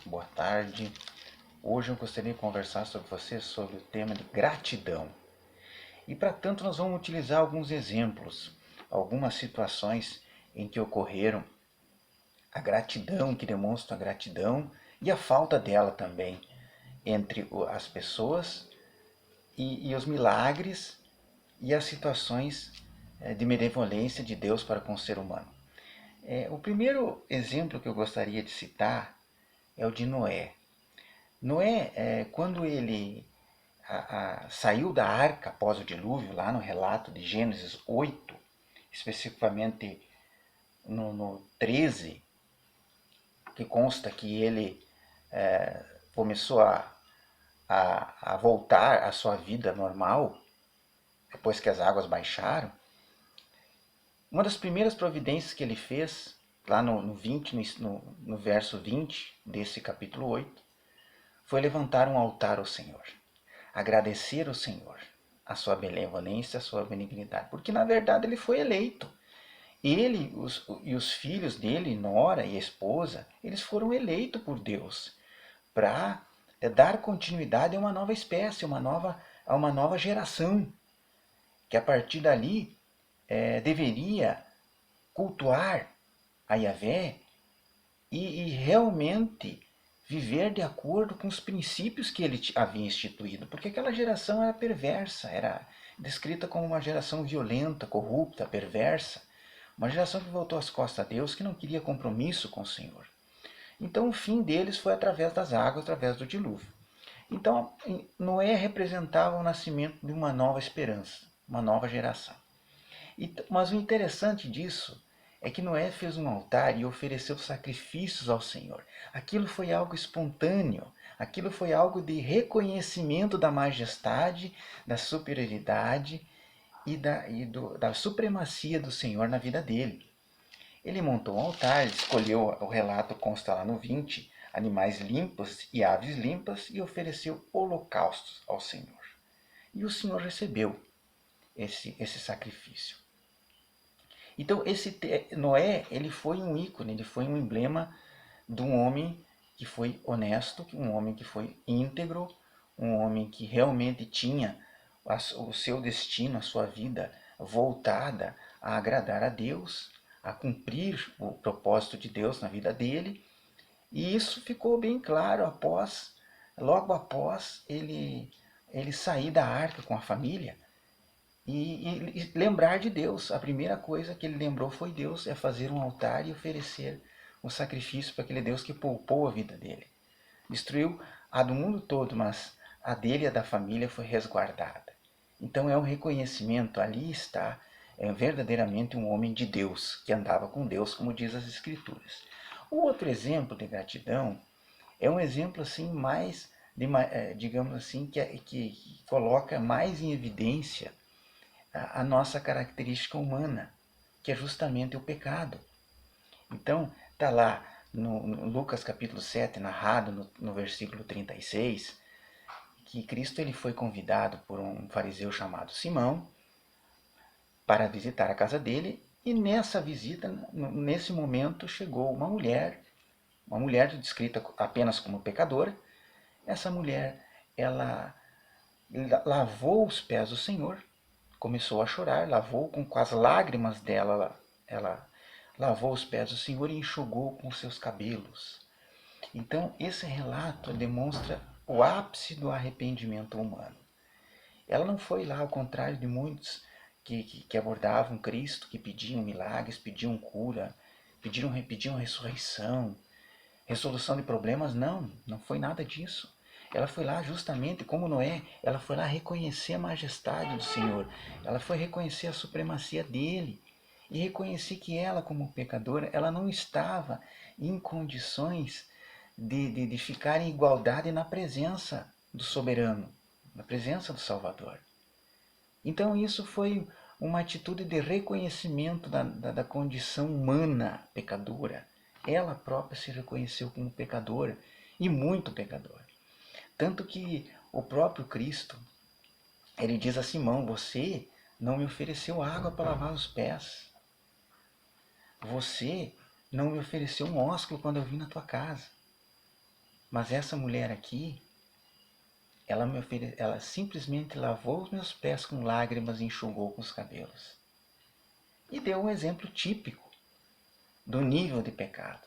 Boa tarde. Hoje eu gostaria de conversar sobre você sobre o tema de gratidão. E para tanto nós vamos utilizar alguns exemplos, algumas situações em que ocorreram a gratidão, que demonstram a gratidão e a falta dela também entre as pessoas e os milagres e as situações de benevolência de Deus para com o ser humano. O primeiro exemplo que eu gostaria de citar é o de Noé. Noé, quando ele saiu da arca após o dilúvio, lá no relato de Gênesis 8, especificamente no 13, que consta que ele começou a voltar à sua vida normal, depois que as águas baixaram. Uma das primeiras providências que ele fez, lá no 20, no verso 20 desse capítulo 8, foi levantar um altar ao Senhor. Agradecer ao Senhor a sua benevolência, a sua benignidade, porque na verdade ele foi eleito. Ele e os filhos dele, Nora e a esposa, eles foram eleitos por Deus para dar continuidade a uma nova espécie, a uma nova geração, que a partir dali deveria cultuar a Yahvé e realmente viver de acordo com os princípios que ele havia instituído, porque aquela geração era perversa, era descrita como uma geração violenta, corrupta, perversa, uma geração que voltou as costas a Deus, que não queria compromisso com o Senhor. Então o fim deles foi através das águas, através do dilúvio. Então Noé representava o nascimento de uma nova esperança, uma nova geração. Mas o interessante disso é que Noé fez um altar e ofereceu sacrifícios ao Senhor. Aquilo foi algo espontâneo, aquilo foi algo de reconhecimento da majestade, da superioridade da supremacia do Senhor na vida dele. Ele montou um altar, escolheu, o relato consta lá no 20, animais limpos e aves limpas e ofereceu holocaustos ao Senhor. E o Senhor recebeu esse sacrifício. Então Noé, ele foi um ícone, ele foi um emblema de um homem que foi honesto, um homem que foi íntegro, um homem que realmente tinha o seu destino, a sua vida voltada a agradar a Deus, a cumprir o propósito de Deus na vida dele. E isso ficou bem claro logo após ele sair da arca com a família e lembrar de Deus. A primeira coisa que ele lembrou foi Deus, é fazer um altar e oferecer um sacrifício para aquele Deus que poupou a vida dele. Destruiu a do mundo todo, mas a dele e a da família foi resguardada. Então é um reconhecimento, ali está verdadeiramente um homem de Deus, que andava com Deus, como diz as Escrituras. O outro exemplo de gratidão é um exemplo assim mais, digamos assim, que coloca mais em evidência a nossa característica humana, que é justamente o pecado. Então, está lá no Lucas capítulo 7, narrado no versículo 36, que Cristo ele foi convidado por um fariseu chamado Simão para visitar a casa dele, e nessa visita, nesse momento, chegou uma mulher descrita apenas como pecadora. Essa mulher, ela lavou os pés do Senhor, começou a chorar, lavou com as lágrimas dela, ela lavou os pés do Senhor e enxugou com seus cabelos. Então, esse relato demonstra o ápice do arrependimento humano. Ela não foi lá, ao contrário de muitos que abordavam Cristo, que pediam milagres, pediam cura, pediam ressurreição, resolução de problemas. Não, não foi nada disso. Ela foi lá justamente como Noé, ela foi lá reconhecer a majestade do Senhor, ela foi reconhecer a supremacia dele e reconhecer que ela, como pecadora, ela não estava em condições de ficar em igualdade na presença do soberano, na presença do Salvador. Então isso foi uma atitude de reconhecimento da condição humana pecadora. Ela própria se reconheceu como pecadora, e muito pecadora. Tanto que o próprio Cristo, ele diz a Simão: você não me ofereceu água para lavar os pés. Você não me ofereceu um ósculo quando eu vim na tua casa. Mas essa mulher aqui, ela simplesmente lavou os meus pés com lágrimas e enxugou com os cabelos. E deu um exemplo típico do nível de pecado.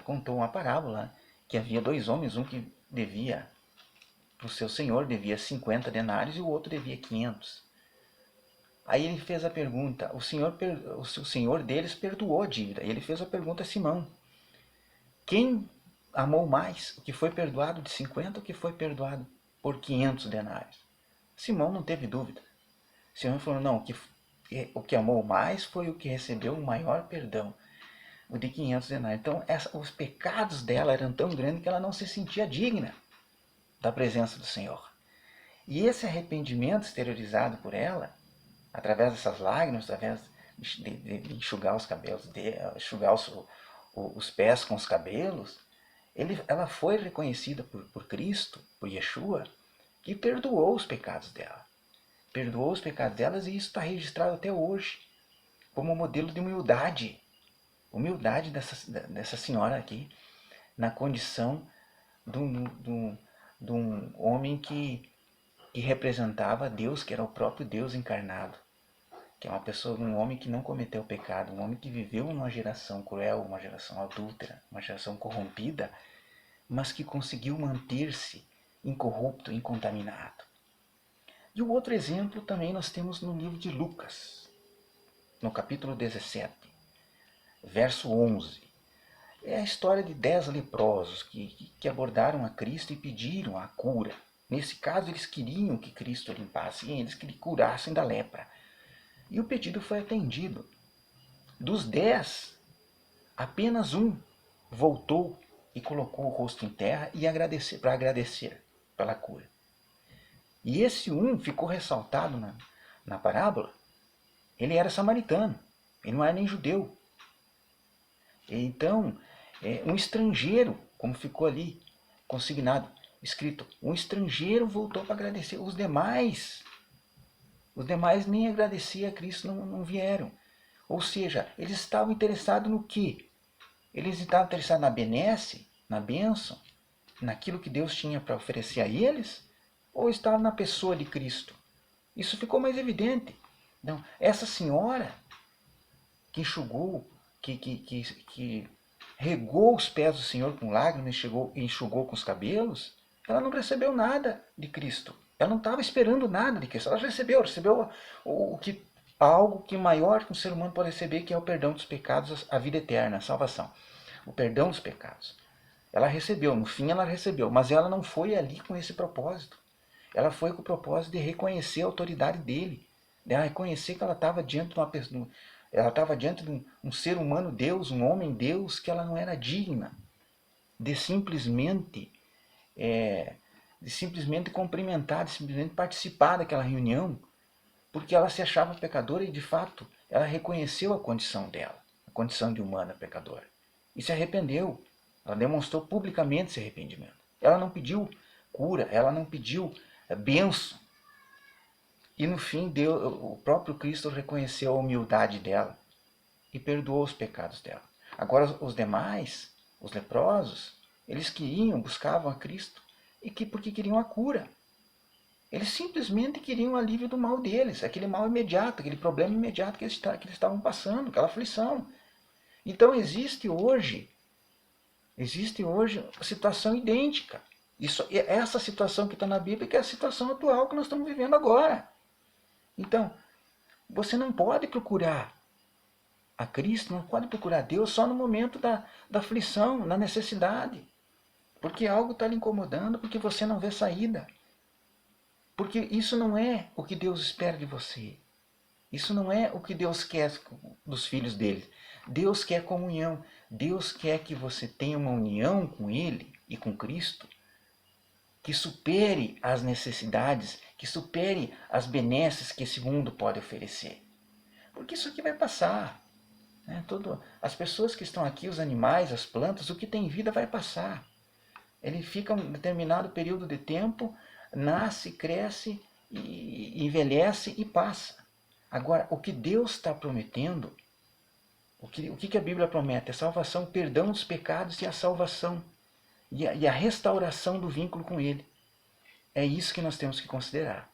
Contou uma parábola que havia dois homens, um que devia, o seu senhor devia 50 denários e o outro devia 500. Aí ele fez a pergunta, o senhor deles perdoou a dívida. E ele fez a pergunta a Simão: quem amou mais, o que foi perdoado de 50 ou o que foi perdoado por 500 denários? Simão não teve dúvida. Simão falou: não, o que amou mais foi o que recebeu o maior perdão, o de 500 denários. Então os pecados dela eram tão grandes que ela não se sentia digna da presença do Senhor. E esse arrependimento exteriorizado por ela, através dessas lágrimas, através de enxugar os cabelos, enxugar os pés com os cabelos, ela foi reconhecida por Cristo, por Yeshua, que perdoou os pecados dela. Perdoou os pecados delas, e isso está registrado até hoje como modelo de humildade. Humildade dessa senhora aqui, na condição de um homem que representava Deus, que era o próprio Deus encarnado. Que é um homem que não cometeu pecado, um homem que viveu numa geração cruel, uma geração adúltera, uma geração corrompida, mas que conseguiu manter-se incorrupto, incontaminado. E o outro exemplo também nós temos no livro de Lucas, no capítulo 17, verso 11. É a história de 10 leprosos que abordaram a Cristo e pediram a cura. Nesse caso, eles queriam que Cristo limpasse eles, que lhe curassem da lepra. E o pedido foi atendido. Dos 10, apenas um voltou e colocou o rosto em terra para agradecer pela cura. E esse um ficou ressaltado na parábola. Ele era samaritano, ele não era nem judeu. Então, um estrangeiro, como ficou ali consignado, escrito, um estrangeiro voltou para agradecer. Os demais nem agradeciam a Cristo, não vieram. Ou seja, eles estavam interessados no quê? Eles estavam interessados na benesse, na bênção, naquilo que Deus tinha para oferecer a eles? Ou estavam na pessoa de Cristo? Isso ficou mais evidente. Então, essa senhora que enxugou, que regou os pés do Senhor com lágrimas e enxugou com os cabelos, ela não recebeu nada de Cristo. Ela não estava esperando nada de Cristo. Ela recebeu algo que maior que um ser humano pode receber, que é o perdão dos pecados, a vida eterna, a salvação. O perdão dos pecados. Ela recebeu, no fim ela recebeu, mas ela não foi ali com esse propósito. Ela foi com o propósito de reconhecer a autoridade dele, de reconhecer que ela estava diante de uma pessoa, ela estava diante de um ser humano Deus, um homem Deus, que ela não era digna de simplesmente cumprimentar, de simplesmente participar daquela reunião, porque ela se achava pecadora e, de fato, ela reconheceu a condição dela, a condição de humana pecadora, e se arrependeu. Ela demonstrou publicamente esse arrependimento. Ela não pediu cura, ela não pediu bênção. E no fim, o próprio Cristo reconheceu a humildade dela e perdoou os pecados dela. Agora os demais, os leprosos, eles buscavam a Cristo porque queriam a cura. Eles simplesmente queriam o alívio do mal deles, aquele mal imediato, aquele problema imediato que eles estavam passando, aquela aflição. Então existe hoje uma situação idêntica. Essa situação que está na Bíblia, que é a situação atual que nós estamos vivendo agora. Então, você não pode procurar a Cristo, não pode procurar Deus só no momento da aflição, na necessidade. Porque algo está lhe incomodando, porque você não vê saída. Porque isso não é o que Deus espera de você. Isso não é o que Deus quer dos filhos dele. Deus quer comunhão. Deus quer que você tenha uma união com Ele e com Cristo que supere as necessidades, que supere as benesses que esse mundo pode oferecer. Porque isso aqui vai passar. Né? As pessoas que estão aqui, os animais, as plantas, o que tem vida vai passar. Ele fica um determinado período de tempo, nasce, cresce, e envelhece e passa. Agora, o que Deus está prometendo, o que a Bíblia promete? A salvação, o perdão dos pecados e a salvação. e a restauração do vínculo com Ele. É isso que nós temos que considerar.